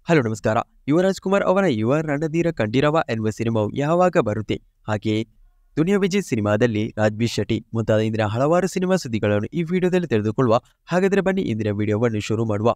Hello ನಮಸ್ಕಾರ. ಯುವರಾಜ್ ಕುಮಾರ್ ಅವರ ಯುವ ರಣಧೀರ ಕಂಠೀರವ ಎನ್ನುವ ಸಿನಿಮಾವು ಯಾವಾಗ ಬರುತ್ತೆ? ಹಾಗೆಯೇ ದುನಿಯಾ ವಿಜಯ್ ಸಿನಿಮಾದಲ್ಲಿ ರಾಜ್ಬಿ ಶೆಟ್ಟಿ ಮುಂತಾದ ಇಂದಿನ ಹಲವಾರು ಸಿನಿಮಾ ಸುದ್ದಿಗಳನ್ನು ಈ ವಿಡಿಯೋದಲ್ಲಿ ತಿಳಿದುಕೊಳ್ಳುವ. ಹಾಗಾದರೆ ಬನ್ನಿ ಇಂದಿನ ವಿಡಿಯೋವನ್ನು ಶುರು ಮಾಡುವ.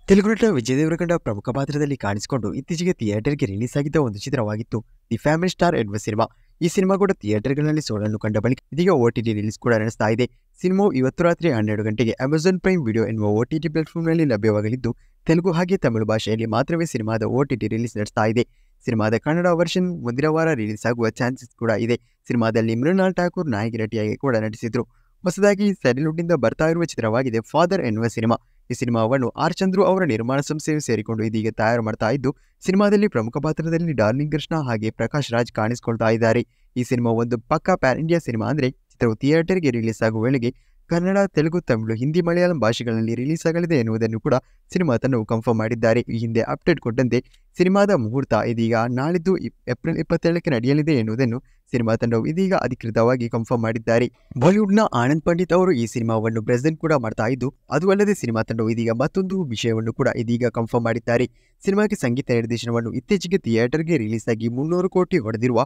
ತೆಲುಗು ನಟ ವಿಜಯ್ ದೇವರಕೊಂಡ ಪ್ರಮುಖ ಪಾತ್ರದಲ್ಲಿ ಕಾಣಿಸಿಕೊಂಡು ಇತ್ತೀಚೆಗೆ ಥಿಯೇಟರ್ಗೆ ರಿಲೀಸ್ ಆಗಿದ್ದ ಒಂದು ಚಿತ್ರವಾಗಿತ್ತು ದಿ ಫ್ಯಾಮಿಲಿ ಸ್ಟಾರ್ ಎನ್ನುವ ಸಿನಿಮಾ. ಈ ಸಿನಿಮಾ ಕೂಡ ಥಿಯೇಟರ್ಗಳಲ್ಲಿ ಸೋಲನ್ನು ಕಂಡ ಬಳಿಕ ಇದೀಗ OTT ರಿಲೀಸ್ ಕೂಡ ನಡೆಸ್ತಾ ಇದೆ. ಸಿನಿಮಾವು ಇವತ್ತು ರಾತ್ರಿ 12 ಗಂಟೆಗೆ ಅಮೆಜಾನ್ ಪ್ರೈಮ್ ವಿಡಿಯೋ ಎನ್ನುವ OTT ಪ್ಲಾಟ್ಫಾರ್ಮ್ನಲ್ಲಿ ಲಭ್ಯವಾಗಲಿದ್ದು, ತೆಲುಗು ಹಾಗೆ ತಮಿಳು ಭಾಷೆಯಲ್ಲಿ ಮಾತ್ರವೇ ಸಿನಿಮಾದ OTT ರಿಲೀಸ್ ನಡೆಸ್ತಾ ಇದೆ. ಸಿನಿಮಾದ ಕನ್ನಡ ವರ್ಷನ್ ಮುಂದಿನ ವಾರ ರಿಲೀಸ್ ಆಗುವ ಚಾನ್ಸಸ್ ಕೂಡ ಇದೆ. ಸಿನಿಮಾದಲ್ಲಿ ಮೃಣಾಲ್ ಠಾಕೂರ್ ನಾಯಕಿ ನಟಿಯಾಗಿ ಕೂಡ ನಟಿಸಿದ್ರು. ಹೊಸದಾಗಿ ಸ್ಯಾಂಡಲ್ವುಡ್ನಿಂದ ಬರ್ತಾ ಇರುವ ಚಿತ್ರವಾಗಿದೆ ಫಾದರ್ ಎನ್ನುವ ಸಿನಿಮಾ. ಈ ಸಿನಿಮಾವನ್ನು ಆರ್ ಚಂದ್ರು ಅವರ ನಿರ್ಮಾಣ ಸಂಸ್ಥೆಯು ಸೇರಿಕೊಂಡು ಇದೀಗ ತಯಾರು ಮಾಡ್ತಾ ಇದ್ದು, ಸಿನಿಮಾದಲ್ಲಿ ಪ್ರಮುಖ ಪಾತ್ರದಲ್ಲಿ ಡಾರ್ಲಿಂಗ್ ಕೃಷ್ಣ ಹಾಗೆ ಪ್ರಕಾಶ್ ರಾಜ್ ಕಾಣಿಸಿಕೊಳ್ತಾ ಇದ್ದಾರೆ. ಈ ಸಿನಿಮಾ ಒಂದು ಪಕ್ಕಾ ಪ್ಯಾನ್ ಇಂಡಿಯಾ ಸಿನಿಮಾ. ಅಂದ್ರೆ ಚಿತ್ರವು ಥಿಯೇಟರ್ಗೆ ರಿಲೀಸ್ ಆಗುವ ವೇಳೆಗೆ ಕನ್ನಡ, ತೆಲುಗು, ತಮಿಳು, ಹಿಂದಿ, ಮಲಯಾಳಂ ಭಾಷೆಗಳಲ್ಲಿ ರಿಲೀಸ್ ಆಗಲಿದೆ ಎನ್ನುವುದನ್ನು ಕೂಡ ಸಿನಿಮಾ ತಂಡವು ಕನ್ಫರ್ಮ್ ಮಾಡಿದ್ದಾರೆ. ಈ ಹಿಂದೆ ಅಪ್ಡೇಟ್ ಕೊಟ್ಟಂತೆ ಸಿನಿಮಾದ ಮುಹೂರ್ತ ಇದೀಗ ನಾಳಿದ್ದು ಏಪ್ರಿಲ್ 27ಕ್ಕೆ ನಡೆಯಲಿದೆ ಎನ್ನುವುದನ್ನು ಸಿನಿಮಾ ತಂಡವು ಇದೀಗ ಅಧಿಕೃತವಾಗಿ ಕನ್ಫರ್ಮ್ ಮಾಡಿದ್ದಾರೆ. ಬಾಲಿವುಡ್ನ ಆನಂದ್ ಪಂಡಿತ್ ಅವರು ಈ ಸಿನಿಮಾವನ್ನು ಪ್ರೆಸೆಂಟ್ ಕೂಡ ಮಾಡ್ತಾ ಇದ್ದು, ಅದು ಅಲ್ಲದೆ ಸಿನಿಮಾ ತಂಡವು ಇದೀಗ ಮತ್ತೊಂದು ವಿಷಯವನ್ನು ಕೂಡ ಇದೀಗ ಕನ್ಫರ್ಮ್ ಮಾಡಿದ್ದಾರೆ. ಸಿನಿಮಾಗೆ ಸಂಗೀತ ನಿರ್ದೇಶನವನ್ನು ಇತ್ತೀಚೆಗೆ ಥಿಯೇಟರ್ಗೆ ರಿಲೀಸ್ ಆಗಿ 300 ಕೋಟಿ ಹೊಡೆದಿರುವ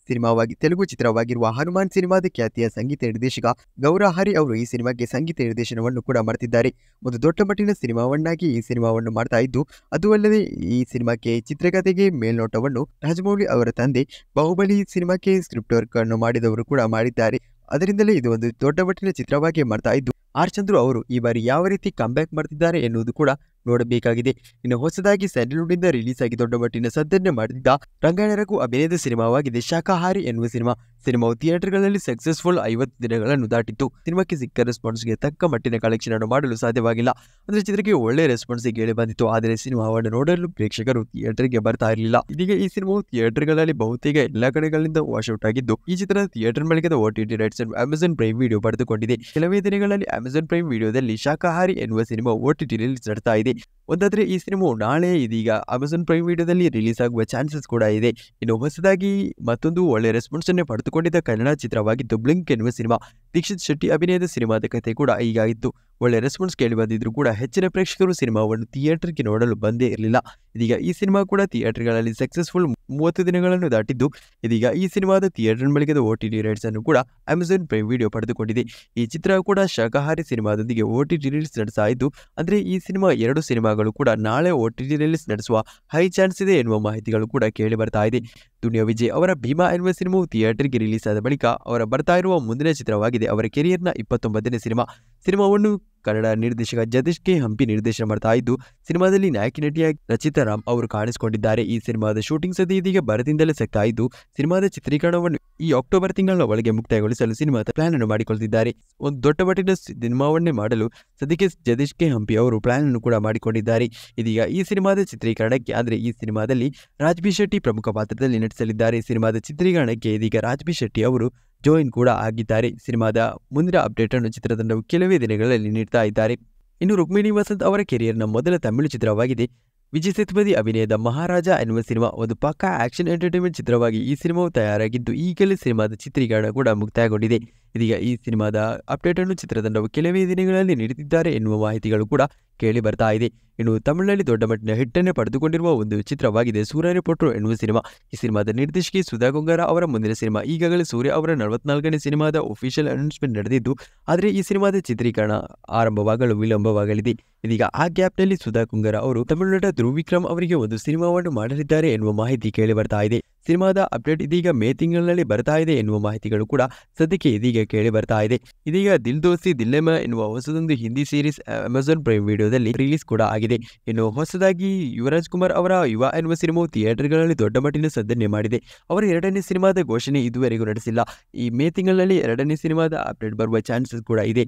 ಸಿನಿಮಾವಾಗಿ ತೆಲುಗು ಚಿತ್ರವಾಗಿರುವ ಹನುಮಾನ್ ಸಿನಿಮಾದ ಖ್ಯಾತಿಯ ಸಂಗೀತ ನಿರ್ದೇಶಕ ಗೌರ ಹರಿ ಅವರು ಈ ಸಿನಿಮಾಗೆ ಸಂಗೀತ ನಿರ್ದೇಶನವನ್ನು ಕೂಡ ಮಾಡ್ತಿದ್ದಾರೆ. ಒಂದು ದೊಡ್ಡ ಮಟ್ಟಿನ ಸಿನಿಮಾವನ್ನಾಗಿ ಈ ಸಿನಿಮಾವನ್ನು ಮಾಡ್ತಾ ಇದ್ದು, ಅದು ಅಲ್ಲದೆ ಈ ಸಿನಿಮಾಕ್ಕೆ ಚಿತ್ರಕಥೆಗೆ ಮೇಲ್ನೋಟವನ್ನು ರಾಜಮೌಳಿ ಅವರ ತಂದೆ ಬಾಹುಬಲಿ ಸಿನಿಮಾಕ್ಕೆ ಸ್ಕ್ರಿಪ್ಟ್ ವರ್ಕ್ ಅನ್ನು ಮಾಡಿದವರು ಕೂಡ ಮಾಡಿದ್ದಾರೆ. ಅದರಿಂದಲೇ ಇದು ಒಂದು ದೊಡ್ಡ ಮಟ್ಟಿನ ಚಿತ್ರವಾಗಿ ಮಾಡ್ತಾ ಇದ್ದು, ಆರ್ ಚಂದ್ರು ಅವರು ಈ ಬಾರಿ ಯಾವ ರೀತಿ ಕಂಬ್ಯಾಕ್ ಮಾಡ್ತಿದ್ದಾರೆ ಎನ್ನುವುದು ಕೂಡ ನೋಡಬೇಕಾಗಿದೆ. ಇನ್ನು ಹೊಸದಾಗಿ ಸ್ಯಾಂಡಲ್ವುಡ್ನಿಂದ ರಿಲೀಸ್ ಆಗಿ ದೊಡ್ಡ ಮಟ್ಟಿನ ಸದ್ದನ್ನೇ ಮಾಡಿದ್ದ ರಂಗಾಯಣ ರಘು ಅಭಿನಯದ ಸಿನಿಮಾವಾಗಿದೆ ಶಾಕಾಹಾರಿ ಎನ್ನುವ ಸಿನಿಮಾ. ಸಿನಿಮಾವು ಥಿಯೇಟರ್ಗಳಲ್ಲಿ ಸಕ್ಸಸ್ಫುಲ್ 50 ದಿನಗಳನ್ನು ದಾಟಿತ್ತು. ಸಿನಿಮಾಕ್ಕೆ ಸಿಕ್ಕ ರೆಸ್ಪಾನ್ಸ್ಗೆ ತಕ್ಕ ಮಟ್ಟಿನ ಕಲೆಕ್ಷನ್ ಅನ್ನು ಮಾಡಲು ಸಾಧ್ಯವಾಗಿಲ್ಲ. ಅಂದ್ರೆ ಚಿತ್ರಕ್ಕೆ ಒಳ್ಳೆ ರೆಸ್ಪಾನ್ಸ್ ಕೇಳಿ ಬಂದಿತ್ತು, ಆದರೆ ಸಿನಿಮಾವನ್ನು ನೋಡಲು ಪ್ರೇಕ್ಷಕರು ಥಿಯೇಟರ್ಗೆ ಬರ್ತಾ ಇರಲಿಲ್ಲ. ಇದೀಗ ಈ ಸಿನಿಮಾವು ಥಿಯೇಟರ್ಗಳಲ್ಲಿ ಬಹುತೇಕ ಎಲ್ಲಾ ಕಡೆಗಳಿಂದ ವಾಶ್ಔಟ್ ಆಗಿದ್ದು, ಈ ಚಿತ್ರದ ಥಿಯೇಟರ್ ಬಳಿಕದ OTT ರೈಟ್ಸ್ ಅನ್ನು ಅಮೆಜಾನ್ ಪ್ರೈಮ್ ವಿಡಿಯೋ ಪಡೆದುಕೊಂಡಿದೆ. ಕೆಲವೇ ದಿನಗಳಲ್ಲಿ ಅಮೆಜಾನ್ ಪ್ರೈಮ್ ವಿಡಿಯೋದಲ್ಲಿ ಶಾಕಾಹಾರಿ ಎನ್ನುವ ಸಿನಿಮಾ OTT ರಿಲೀಸ್ ನಡೆಸ್ತಾ ಇದೆ. ಒಂದಾದ್ರೆ ಈ ಸಿನಿಮಾವು ನಾಳೆ ಇದೀಗ ಅಮೆಜಾನ್ ಪ್ರೈಮ್ ವಿಡಿಯೋದಲ್ಲಿ ರಿಲೀಸ್ ಆಗುವ ಚಾನ್ಸಸ್ ಕೂಡ ಇದೆ. ಇನ್ನು ಹೊಸದಾಗಿ ಮತ್ತೊಂದು ಒಳ್ಳೆ ರೆಸ್ಪಾನ್ಸ್ ಅನ್ನು ಪಡೆದುಕೊಂಡಿದ್ದ ಕನ್ನಡ ಚಿತ್ರವಾಗಿದ್ದು ಬ್ಲಿಂಕ್ ಎನ್ನುವ ಸಿನಿಮಾ. ದೀಕ್ಷಿತ್ ಶೆಟ್ಟಿ ಅಭಿನಯದ ಸಿನಿಮಾದ ಕಥೆ ಕೂಡ ಈಗ ಇತ್ತು. ಒಳ್ಳೆ ರೆಸ್ಪಾನ್ಸ್ ಕೇಳಿ ಬಂದಿದ್ರು ಕೂಡ ಹೆಚ್ಚಿನ ಪ್ರೇಕ್ಷಕರು ಸಿನಿಮಾವನ್ನು ಥಿಯೇಟರ್ಗೆ ನೋಡಲು ಬಂದೇ ಇರಲಿಲ್ಲ. ಇದೀಗ ಈ ಸಿನಿಮಾ ಕೂಡ ಥಿಯೇಟರ್ಗಳಲ್ಲಿ ಸಕ್ಸಸ್ಫುಲ್ 30 ದಿನಗಳನ್ನು ದಾಟಿದ್ದು, ಇದೀಗ ಈ ಸಿನಿಮಾದ ಥಿಯೇಟರ್ ಬಳಿಕದ OTT ರೈಟ್ಸ್ ಅನ್ನು ಕೂಡ ಅಮೆಜಾನ್ ಪ್ರೈಮ್ ವಿಡಿಯೋ ಪಡೆದುಕೊಂಡಿದೆ. ಈ ಚಿತ್ರ ಕೂಡ ಶಾಕಾಹಾರಿ ಸಿನಿಮಾದೊಂದಿಗೆ OTT ರಿಲೀಸ್ ನಡೆಸ್ತಾ ಇದ್ದು, ಅಂದ್ರೆ ಈ ಸಿನಿಮಾ 2 ಸಿನಿಮಾಗಳು ಕೂಡ ನಾಳೆ OTT ರಿಲೀಸ್ ನಡೆಸುವ ಹೈ ಚಾನ್ಸ್ ಇದೆ ಎನ್ನುವ ಮಾಹಿತಿಗಳು ಕೂಡ ಕೇಳಿ ಬರ್ತಾ ಇದೆ. ದುನಿಯಾ ವಿಜಯ್ ಅವರ ಭೀಮಾ ಎನ್ನುವ ಸಿನಿಮಾವು ಥಿಯೇಟರ್ಗೆ ರಿಲೀಸ್ ಆದ ಬಳಿಕ ಅವರ ಬರ್ತಾ ಇರುವ ಮುಂದಿನ ಚಿತ್ರವಾಗಿದೆ ಅವರ ಕೆರಿಯರ್ನ 29ನೇ ಸಿನಿಮಾ. ಸಿನಿಮಾವನ್ನು ಕನ್ನಡ ನಿರ್ದೇಶಕ ಜಗದೀಶ್ ಕೆ ಹಂಪಿ ನಿರ್ದೇಶನ ಮಾಡ್ತಾ ಇದ್ದು, ಸಿನಿಮಾದಲ್ಲಿ ನಾಯಕಿ ನಟಿಯಾಗಿ ರಚಿತಾ ರಾಮ್ ಅವರು ಕಾಣಿಸಿಕೊಂಡಿದ್ದಾರೆ. ಈ ಸಿನಿಮಾದ ಶೂಟಿಂಗ್ ಸದ್ಯ ಇದೀಗ ಭರದಿಂದಲೇ ಸಾಗ್ತಾ ಇದ್ದು, ಸಿನಿಮಾದ ಚಿತ್ರೀಕರಣವನ್ನು ಈ ಅಕ್ಟೋಬರ್ ತಿಂಗಳ ಒಳಗೆ ಮುಕ್ತಾಯಗೊಳಿಸಲು ಸಿನಿಮಾ ಪ್ಲಾನ್ ಅನ್ನು ಮಾಡಿಕೊಳ್ತಿದ್ದಾರೆ. ಒಂದು ದೊಡ್ಡ ಮಟ್ಟಿನ ಸಿನಿಮಾವನ್ನೇ ಮಾಡಲು ಸದ್ಯಕ್ಕೆ ಜಗದೀಶ್ ಕೆ ಹಂಪಿ ಅವರು ಪ್ಲಾನ್ ಅನ್ನು ಕೂಡ ಮಾಡಿಕೊಂಡಿದ್ದಾರೆ. ಇದೀಗ ಈ ಸಿನಿಮಾದ ಚಿತ್ರೀಕರಣಕ್ಕೆ ಅಂದ್ರೆ ಈ ಸಿನಿಮಾದಲ್ಲಿ ರಾಜ್ಬಿ ಶೆಟ್ಟಿ ಪ್ರಮುಖ ಪಾತ್ರದಲ್ಲಿ ನಟಿಸಲಿದ್ದಾರೆ. ಸಿನಿಮಾದ ಚಿತ್ರೀಕರಣಕ್ಕೆ ಇದೀಗ ರಾಜ್ಬಿ ಶೆಟ್ಟಿ ಅವರು ಜಾಯಿನ್ ಕೂಡ ಆಗಿದ್ದಾರೆ. ಸಿನಿಮಾದ ಮುಂದಿನ ಅಪ್ಡೇಟ್ ಅನ್ನು ಚಿತ್ರತಂಡವು ಕೆಲವೇ ದಿನಗಳಲ್ಲಿ ನೀಡ್ತಾ ಇದ್ದಾರೆ. ಇನ್ನು ರುಕ್ಮಿಣಿ ವಸಂತ್ ಅವರ ಕೆರಿಯರ್ನ ಮೊದಲ ತಮಿಳು ಚಿತ್ರವಾಗಿದೆ ವಿಜಯ್ ಸೇತುಪತಿ ಅಭಿನಯದ ಮಹಾರಾಜ ಎನ್ನುವ ಸಿನಿಮಾ. ಒಂದು ಪಕ್ಕಾ ಆಕ್ಷನ್ ಎಂಟರ್ಟೈನ್ಮೆಂಟ್ ಚಿತ್ರವಾಗಿ ಈ ಸಿನಿಮಾವು ತಯಾರಾಗಿದ್ದು, ಈಗಲೇ ಸಿನಿಮಾದ ಚಿತ್ರೀಕರಣ ಕೂಡ ಮುಕ್ತಾಯಗೊಂಡಿದೆ. ಇದೀಗ ಈ ಸಿನಿಮಾದ ಅಪ್ಡೇಟ್ ಅನ್ನು ಚಿತ್ರತಂಡವು ಕೆಲವೇ ದಿನಗಳಲ್ಲಿ ನೀಡುತ್ತಿದ್ದಾರೆ ಎನ್ನುವ ಮಾಹಿತಿಗಳು ಕೂಡ ಕೇಳಿ ಬರ್ತಾ ಇದೆ. ಇನ್ನು ತಮಿಳಿನಲ್ಲಿ ದೊಡ್ಡ ಮಟ್ಟಿನ ಹಿಟ್ಟನ್ನು ಪಡೆದುಕೊಂಡಿರುವ ಒಂದು ಚಿತ್ರವಾಗಿದೆ ಸೂರ್ಯನೇ ಪೊಟ್ರು ಎನ್ನುವ ಸಿನಿಮಾ. ಈ ಸಿನಿಮಾದ ನಿರ್ದೇಶಕಿ ಸುಧಾ ಗೊಂಗಾರ ಅವರ ಮುಂದಿನ ಸಿನಿಮಾ. ಈಗಾಗಲೇ ಸೂರ್ಯ ಅವರ 44ನೇ ಸಿನಿಮಾದ ಒಫಿಷಿಯಲ್ ಅನೌನ್ಸ್ಮೆಂಟ್ ನಡೆದಿದ್ದು, ಆದರೆ ಈ ಸಿನಿಮಾದ ಚಿತ್ರೀಕರಣ ಆರಂಭವಾಗಲು ವಿಳಂಬವಾಗಲಿದೆ. ಇದೀಗ ಆ ಗ್ಯಾಪ್ನಲ್ಲಿ ಸುಧಾ ಗೊಂಗಾರ ಅವರು ತಮಿಳು ನಟ ಧ್ರುವ್ ವಿಕ್ರಮ್ ಅವರಿಗೆ ಒಂದು ಸಿನಿಮಾವನ್ನು ಮಾಡಲಿದ್ದಾರೆ ಎನ್ನುವ ಮಾಹಿತಿ ಕೇಳಿ ಬರ್ತಾ ಇದೆ. ಸಿನಿಮಾದ ಅಪ್ಡೇಟ್ ಇದೀಗ ಮೇ ತಿಂಗಳಿನಲ್ಲಿ ಬರ್ತಾ ಇದೆ ಎನ್ನುವ ಮಾಹಿತಿಗಳು ಕೂಡ ಸದ್ಯಕ್ಕೆ ಇದೀಗ ಕೇಳಿ ಬರ್ತಾ ಇದೆ. ಇದೀಗ ದಿಲ್ ದೋಸ್ತಿ ದಿಲ್ಲೆಮಾ ಎನ್ನುವ ಹೊಸದೊಂದು ಹಿಂದಿ ಸೀರೀಸ್ ಅಮೆಜಾನ್ ಪ್ರೈಮ್ ವಿಡಿಯೋದಲ್ಲಿ ರಿಲೀಸ್ ಕೂಡ ಆಗಿದೆ. ಇನ್ನು ಹೊಸದಾಗಿ ಯುವರಾಜ್ ಕುಮಾರ್ ಅವರ ಯುವ ಎನ್ನುವ ಸಿನಿಮಾವು ಥಿಯೇಟರ್ಗಳಲ್ಲಿ ದೊಡ್ಡ ಮಟ್ಟಿನ ಸದ್ದನ್ನೇ ಮಾಡಿದೆ. ಅವರ 2ನೇ ಸಿನಿಮಾದ ಘೋಷಣೆ ಇದುವರೆಗೂ ನಡೆಸಿಲ್ಲ. ಈ ಮೇ ತಿಂಗಳಲ್ಲಿ 2ನೇ ಸಿನಿಮಾದ ಅಪ್ಡೇಟ್ ಬರುವ ಚಾನ್ಸಸ್ ಕೂಡ ಇದೆ.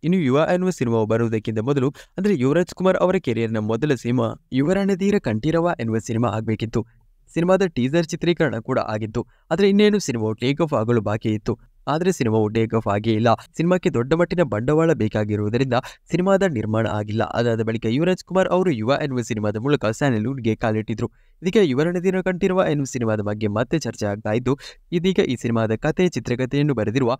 ಇನ್ನು ಯುವ ಎನ್ನುವ ಸಿನಿಮಾವು ಬರುವುದಕ್ಕಿಂತ ಮೊದಲು ಅಂದ್ರೆ ಯುವರಾಜ್ ಕುಮಾರ್ ಅವರ ಕೆರಿಯರ್ನ ಮೊದಲ ಸಿನಿಮಾ ಯುವ ರಣಧೀರ ಕಂಠೀರವ ಎನ್ನುವ ಸಿನಿಮಾ ಆಗಬೇಕಿತ್ತು. ಸಿನಿಮಾದ ಟೀಸರ್ ಚಿತ್ರೀಕರಣ ಕೂಡ ಆಗಿತ್ತು, ಆದರೆ ಇನ್ನೇನು ಸಿನಿಮಾವು ಟೇಕ್ ಆಫ್ ಆಗಲು ಬಾಕಿ ಇತ್ತು. ಆದರೆ ಸಿನಿಮಾವು ಟೇಕ್ ಆಫ್ ಆಗೇ ಇಲ್ಲ. ಸಿನಿಮಾಕ್ಕೆ ದೊಡ್ಡ ಮಟ್ಟಿನ ಬಂಡವಾಳ ಬೇಕಾಗಿರುವುದರಿಂದ ಸಿನಿಮಾದ ನಿರ್ಮಾಣ ಆಗಿಲ್ಲ. ಅದಾದ ಬಳಿಕ ಯುವರಾಜ್ ಕುಮಾರ್ ಅವರು ಯುವ ಎನ್ನುವ ಸಿನಿಮಾದ ಮೂಲಕ ಸ್ಯಾಂಡಲ್ವುಡ್ಗೆ ಕಾಲಿಟ್ಟಿದ್ರು. ಇದೀಗ ಯುವ ರಣಧೀರ ಕಂಠೀರವ ಎನ್ನುವ ಸಿನಿಮಾದ ಬಗ್ಗೆ ಮತ್ತೆ ಚರ್ಚೆ ಆಗ್ತಾ ಇದ್ದು, ಇದೀಗ ಈ ಸಿನಿಮಾದ ಕಥೆ ಚಿತ್ರಕಥೆಯನ್ನು ಬರೆದಿರುವ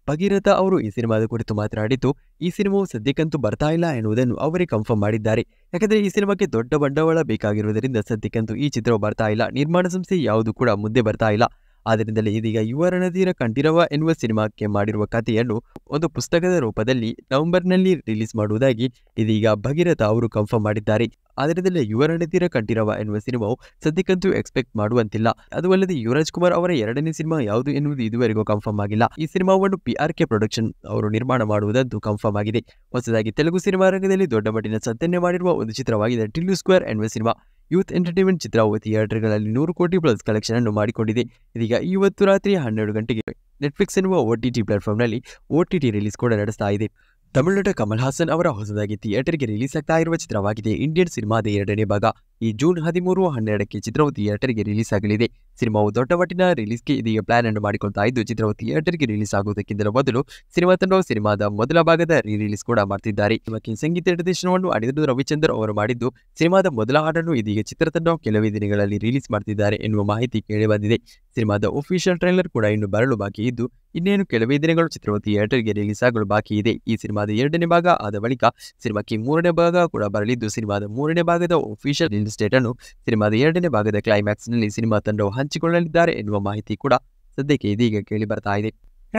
ಭಗೀರಥ ಅವರು ಈ ಸಿನಿಮಾದ ಕುರಿತು ಮಾತನಾಡಿದ್ದು, ಈ ಸಿನಿಮಾವು ಸದ್ಯಕ್ಕಂತೂ ಬರ್ತಾ ಇಲ್ಲ ಎನ್ನುವುದನ್ನು ಅವರೇ ಕನ್ಫರ್ಮ್ ಮಾಡಿದ್ದಾರೆ. ಯಾಕಂದ್ರೆ ಈ ಸಿನಿಮಾಕ್ಕೆ ದೊಡ್ಡ ಬಂಡವಾಳ ಬೇಕಾಗಿರುವುದರಿಂದ ಸದ್ಯಕ್ಕಂತೂ ಈ ಚಿತ್ರವು ಬರ್ತಾ ಇಲ್ಲ. ನಿರ್ಮಾಣ ಸಂಸ್ಥೆ ಯಾವುದು ಕೂಡ ಮುಂದೆ ಬರ್ತಾ ಇಲ್ಲ. ಆದ್ದರಿಂದಲೇ ಇದೀಗ ಯುವ ರಣಧೀರ ಕಂಠೀರವ ಎನ್ನುವ ಸಿನಿಮಾಕ್ಕೆ ಮಾಡಿರುವ ಕಥೆಯನ್ನು ಒಂದು ಪುಸ್ತಕದ ರೂಪದಲ್ಲಿ ನವೆಂಬರ್ನಲ್ಲಿ ರಿಲೀಸ್ ಮಾಡುವುದಾಗಿ ಇದೀಗ ಭಗೀರಥ ಅವರು ಕನ್ಫರ್ಮ್ ಮಾಡಿದ್ದಾರೆ. ಆದ್ದರಿಂದಲೇ ಯುವ ರಣಧೀರ ಕಂಠೀರವ ಎನ್ನುವ ಸಿನಿಮಾವು ಸದ್ಯಕ್ಕಂತೂ ಎಕ್ಸ್ಪೆಕ್ಟ್ ಮಾಡುವಂತಿಲ್ಲ. ಅದು ಅಲ್ಲದೆ ಯುವರಾಜ್ ಕುಮಾರ್ ಅವರ ಎರಡನೇ ಸಿನಿಮಾ ಯಾವುದು ಎನ್ನುವುದು ಇದುವರೆಗೂ ಕನ್ಫರ್ಮ್ ಆಗಿಲ್ಲ. ಈ ಸಿನಿಮಾವನ್ನು PRK ಪ್ರೊಡಕ್ಷನ್ ಅವರು ನಿರ್ಮಾಣ ಮಾಡುವುದಂತೂ ಕನ್ಫರ್ಮ್ ಆಗಿದೆ. ಹೊಸದಾಗಿ ತೆಲುಗು ಸಿನಿಮಾ ರಂಗದಲ್ಲಿ ದೊಡ್ಡ ಮಟ್ಟಿನ ಸದ್ದನ್ನೇ ಮಾಡಿರುವ ಒಂದು ಚಿತ್ರವಾಗಿದೆ ಟಿಲ್ಲು ಸ್ಕ್ವೇರ್ ಎನ್ನುವ ಸಿನಿಮಾ. ಯೂತ್ ಎಂಟರ್ಟೈನ್ಮೆಂಟ್ ಚಿತ್ರವು ಥಿಯೇಟರ್ಗಳಲ್ಲಿ 100 ಕೋಟಿ ಪ್ಲಸ್ ಕಲೆಕ್ಷನ್ ಅನ್ನು ಮಾಡಿಕೊಂಡಿದೆ. ಇದೀಗ ಇವತ್ತು ರಾತ್ರಿ 12 ಗಂಟೆಗೆ ನೆಟ್ಫ್ಲಿಕ್ಸ್ ಎನ್ನುವ OTT ಪ್ಲಾಟ್ಫಾರ್ಮ್ನಲ್ಲಿ OTT ರಿಲೀಸ್ ಕೂಡ ನಡೆಸ್ತಾ ಇದೆ. ತಮಿಳುನಾಡ ಕಮಲ್ ಹಾಸನ್ ಅವರ ಹೊಸದಾಗಿ ಥಿಯೇಟರ್ಗೆ ರಿಲೀಸ್ ಆಗ್ತಾ ಇರುವ ಚಿತ್ರವಾಗಿದೆ ಇಂಡಿಯನ್ ಸಿನಿಮಾದ ಎರಡನೇ ಭಾಗ. ಈ ಜೂನ್ 13-12ಕ್ಕೆ ಚಿತ್ರವು ಥಿಯೇಟರ್ಗೆ ರಿಲೀಸ್ ಆಗಲಿದೆ. ಸಿನಿಮಾವು ದೊಡ್ಡ ಮಟ್ಟಿನ ರಿಲೀಸ್ಗೆ ಇದೀಗ ಪ್ಲಾನ್ ಅನ್ನು ಮಾಡಿಕೊಳ್ತಾ ಇದ್ದು, ಚಿತ್ರವು ಥಿಯೇಟರ್ಗೆ ರಿಲೀಸ್ ಆಗುವುದಕ್ಕಿಂತ ಮೊದಲು ಸಿನಿಮಾ ತಂಡವು ಸಿನಿಮಾದ ಮೊದಲ ಭಾಗದ ರಿಲೀಸ್ ಕೂಡ ಮಾಡ್ತಿದ್ದಾರೆ. ಸಿನಿಮಾಕ್ಕೆ ಸಂಗೀತ ನಿರ್ದೇಶನವನ್ನು ಅನಿರುದ್ಧ ರವಿಚಂದ್ರ ಅವರು ಮಾಡಿದ್ದು, ಸಿನಿಮಾದ ಮೊದಲ ಹಾಡನ್ನು ಇದೀಗ ಚಿತ್ರತಂಡ ಕೆಲವೇ ದಿನಗಳಲ್ಲಿ ರಿಲೀಸ್ ಮಾಡ್ತಿದ್ದಾರೆ ಎನ್ನುವ ಮಾಹಿತಿ ಕೇಳಿಬಂದಿದೆ. ಸಿನಿಮಾದ ಒಫಿಷಿಯಲ್ ಟ್ರೈಲರ್ ಕೂಡ ಇನ್ನು ಬರಲು ಬಾಕಿ ಇದ್ದು, ಇನ್ನೇನು ಕೆಲವೇ ದಿನಗಳು ಚಿತ್ರವು ಥಿಯೇಟರ್ಗೆ ರಿಲೀಸ್ ಆಗಲು ಬಾಕಿ ಇದೆ. ಈ ಸಿನಿಮಾದ ಎರಡನೇ ಭಾಗ ಆದ ಬಳಿಕ ಸಿನಿಮಾಕ್ಕೆ ಮೂರನೇ ಭಾಗ ಕೂಡ ಬರಲಿದ್ದು, ಸಿನಿಮಾದ ಮೂರನೇ ಭಾಗದ ಒಫಿಷಿಯಲ್ ರಿಲೀಸ್ ಡೇಟ್ ಅನ್ನು ಸಿನಿಮಾದ ಎರಡನೇ ಭಾಗದ ಕ್ಲೈಮ್ಯಾಕ್ಸ್ ನಲ್ಲಿ ಸಿನಿಮಾ ತಂಡವು ಹಂಚಿಕೊಳ್ಳಲಿದ್ದಾರೆ ಎನ್ನುವ ಮಾಹಿತಿ ಕೂಡ ಸದ್ಯಕ್ಕೆ ಇದೀಗ ಕೇಳಿ ಬರ್ತಾ ಇದೆ.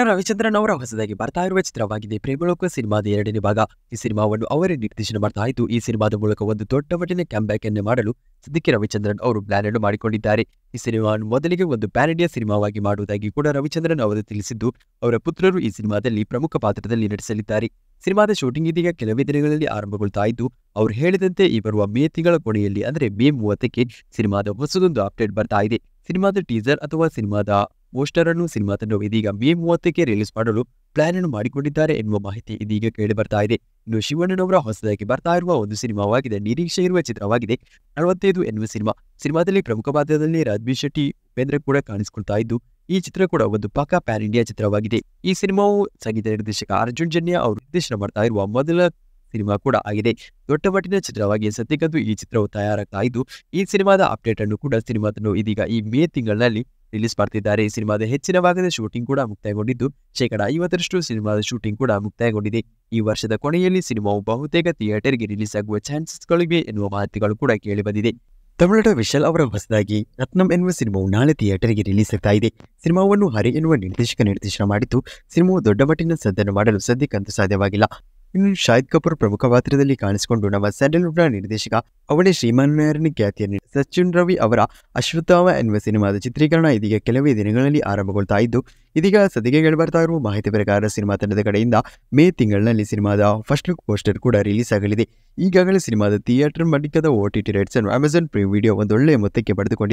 ರವಿಚಂದ್ರನ್ ಅವರ ಹೊಸದಾಗಿ ಬರ್ತಾ ಇರುವ ಚಿತ್ರವಾಗಿದೆ ಪ್ರೇಮಲೋಕ ಸಿನಿಮಾದ ಎರಡನೇ ಭಾಗ. ಈ ಸಿನಿಮಾವನ್ನು ಅವರೇ ನಿರ್ದೇಶನ ಮಾಡ್ತಾ ಇದ್ದು, ಈ ಸಿನಿಮಾದ ಮೂಲಕ ಒಂದು ದೊಡ್ಡ ಮಟ್ಟಿನ ಕ್ಯಾಂಬ್ಯಾಕ್ ಅನ್ನು ಮಾಡಲು ಸದ್ಯಕ್ಕೆ ರವಿಚಂದ್ರನ್ ಅವರು ಪ್ಲಾನ್ ಅನ್ನು ಮಾಡಿಕೊಂಡಿದ್ದಾರೆ. ಈ ಸಿನಿಮಾವನ್ನು ಮೊದಲಿಗೆ ಒಂದು ಪ್ಯಾನ್ ಇಂಡಿಯಾ ಸಿನಿಮಾವಾಗಿ ಮಾಡುವುದಾಗಿ ಕೂಡ ರವಿಚಂದ್ರನ್ ಅವರು ತಿಳಿಸಿದ್ದು, ಅವರ ಪುತ್ರರು ಈ ಸಿನಿಮಾದಲ್ಲಿ ಪ್ರಮುಖ ಪಾತ್ರದಲ್ಲಿ ನಟಿಸಲಿದ್ದಾರೆ. ಸಿನಿಮಾದ ಶೂಟಿಂಗ್ ಇದೀಗ ಕೆಲವೇ ದಿನಗಳಲ್ಲಿ ಆರಂಭಗೊಳ್ತಾ ಇದ್ದು, ಅವರು ಹೇಳಿದಂತೆ ಈ ಬರುವ ಮೇ ತಿಂಗಳ ಕೊನೆಯಲ್ಲಿ ಅಂದರೆ ಮೇ 30ಕ್ಕೆ ಸಿನಿಮಾದ ಹೊಸದೊಂದು ಅಪ್ಡೇಟ್ ಬರ್ತಾ ಇದೆ. ಸಿನಿಮಾದ ಟೀಸರ್ ಅಥವಾ ಸಿನಿಮಾದ ಪೋಸ್ಟರ್ ಅನ್ನು ಸಿನಿಮಾ ತಂಡವು ಇದೀಗ ಮೇ 30ಕ್ಕೆ ರಿಲೀಸ್ ಮಾಡಲು ಪ್ಲಾನ್ ಅನ್ನು ಮಾಡಿಕೊಂಡಿದ್ದಾರೆ ಎನ್ನುವ ಮಾಹಿತಿ ಇದೀಗ ಕೇಳಿ ಬರ್ತಾ ಇದೆ. ಇನ್ನು ಶಿವಣ್ಣನವರ ಹೊಸದಾಗಿ ಬರ್ತಾ ಇರುವ ಒಂದು ಸಿನಿಮಾವಾಗಿದೆ, ನಿರೀಕ್ಷೆ ಇರುವ ಚಿತ್ರವಾಗಿದೆ 45 ಎನ್ನುವ ಸಿನಿಮಾ. ಸಿನಿಮಾದಲ್ಲಿ ಪ್ರಮುಖ ಪಾತ್ರದಲ್ಲಿ ರಾಜ್ಬೀರ್ ಶೆಟ್ಟಿ, ಉಪೇಂದ್ರ ಕೂಡ ಕಾಣಿಸಿಕೊಳ್ತಾ ಇದ್ದು, ಈ ಚಿತ್ರ ಕೂಡ ಒಂದು ಪಕ್ಕಾ ಪ್ಯಾನ್ ಇಂಡಿಯಾ ಚಿತ್ರವಾಗಿದೆ. ಈ ಸಿನಿಮಾವು ಸಂಗೀತ ನಿರ್ದೇಶಕ ಅರ್ಜುನ್ ಜನ್ಯ ಅವರು ನಿರ್ದೇಶನ ಮಾಡ್ತಾ ಇರುವ ಮೊದಲ ಸಿನಿಮಾ ಕೂಡ ಆಗಿದೆ. ದೊಡ್ಡ ಮಟ್ಟಿನ ಚಿತ್ರವಾಗಿ ಸದ್ಯಕ್ಕಂತೂ ಈ ಚಿತ್ರವು ತಯಾರಾಗ್ತಾ ಇದ್ದು, ಈ ಸಿನಿಮಾದ ಅಪ್ಡೇಟ್ ಅನ್ನು ಕೂಡ ಸಿನಿಮಾ ತಂಡವು ಇದೀಗ ಈ ಮೇ ತಿಂಗಳಲ್ಲಿ ರಿಲೀಸ್ ಮಾಡ್ತಿದ್ದಾರೆ. ಈ ಸಿನಿಮಾದ ಹೆಚ್ಚಿನ ಭಾಗದ ಶೂಟಿಂಗ್ ಕೂಡ ಮುಕ್ತಾಯಗೊಂಡಿದ್ದು, 50% ಸಿನಿಮಾದ ಶೂಟಿಂಗ್ ಕೂಡ ಮುಕ್ತಾಯಗೊಂಡಿದೆ. ಈ ವರ್ಷದ ಕೊನೆಯಲ್ಲಿ ಸಿನಿಮಾವು ಬಹುತೇಕ ಥಿಯೇಟರ್ಗೆ ರಿಲೀಸ್ ಆಗುವ ಚಾನ್ಸಸ್ಗಳಿವೆ ಎನ್ನುವ ಮಾಹಿತಿಗಳು ಕೂಡ ಕೇಳಿಬಂದಿದೆ. ತಮಿಳುನಾಡ ವಿಶಾಲ್ ಅವರ ಹೊಸದಾಗಿ ರತ್ನಂ ಎನ್ನುವ ಸಿನಿಮಾವು ನಾಳೆ ಥಿಯೇಟರ್ಗೆ ರಿಲೀಸ್ ಆಗ್ತಾ ಇದೆ. ಸಿನಿಮಾವನ್ನು ಹರಿ ಎನ್ನುವ ನಿರ್ದೇಶನ ಮಾಡಿದ್ದು, ಸಿನಿಮಾವು ದೊಡ್ಡ ಮಟ್ಟಿನ ಸದ್ದನ್ನು ಮಾಡಲು ಸದ್ಯಕ್ಕಂತೂ ಸಾಧ್ಯವಾಗಿಲ್ಲ. ಇನ್ನು ಶಾಹಿದ್ ಕಪೂರ್ ಪ್ರಮುಖ ಪಾತ್ರದಲ್ಲಿ ಕಾಣಿಸಿಕೊಂಡು ನಮ್ಮ ಸ್ಯಾಂಡಲ್ವುಡ್ನ ನಿರ್ದೇಶಕ ಅವಳೇ ಶ್ರೀಮಾನ್ಯರನಿ ಖ್ಯಾತಿಯ ಸಚಿನ್ ರವಿ ಅವರ ಅಶ್ವತ್ಥಾಮ ಎನ್ನುವ ಸಿನಿಮಾದ ಚಿತ್ರೀಕರಣ ಇದೀಗ ಕೆಲವೇ ದಿನಗಳಲ್ಲಿ ಆರಂಭಗೊಳ್ತಾ ಇದ್ದು, ಇದೀಗ ಸದ್ಯಕ್ಕೆ ಕೇಳಿಬರ್ತಾ ಇರುವ ಮಾಹಿತಿ ಪ್ರಕಾರ ಸಿನಿಮಾ ತಂಡದ ಕಡೆಯಿಂದ ಮೇ ತಿಂಗಳಿನಲ್ಲಿ ಸಿನಿಮಾದ ಫಸ್ಟ್ ಲುಕ್ ಪೋಸ್ಟರ್ ಕೂಡ ರಿಲೀಸ್ ಆಗಲಿದೆ. ಈಗಾಗಲೇ ಸಿನಿಮಾದ ಥಿಯೇಟರ್ ಮಟ್ಟದ OTT ರೈಟ್ಸ್ ಅನ್ನು ಅಮೆಜಾನ್ ಪ್ರೈಮ್ ವಿಡಿಯೋ ಒಂದೊಳ್ಳೆಯ ಮೊತ್ತಕ್ಕೆ ಪಡೆದುಕೊಂಡಿದೆ.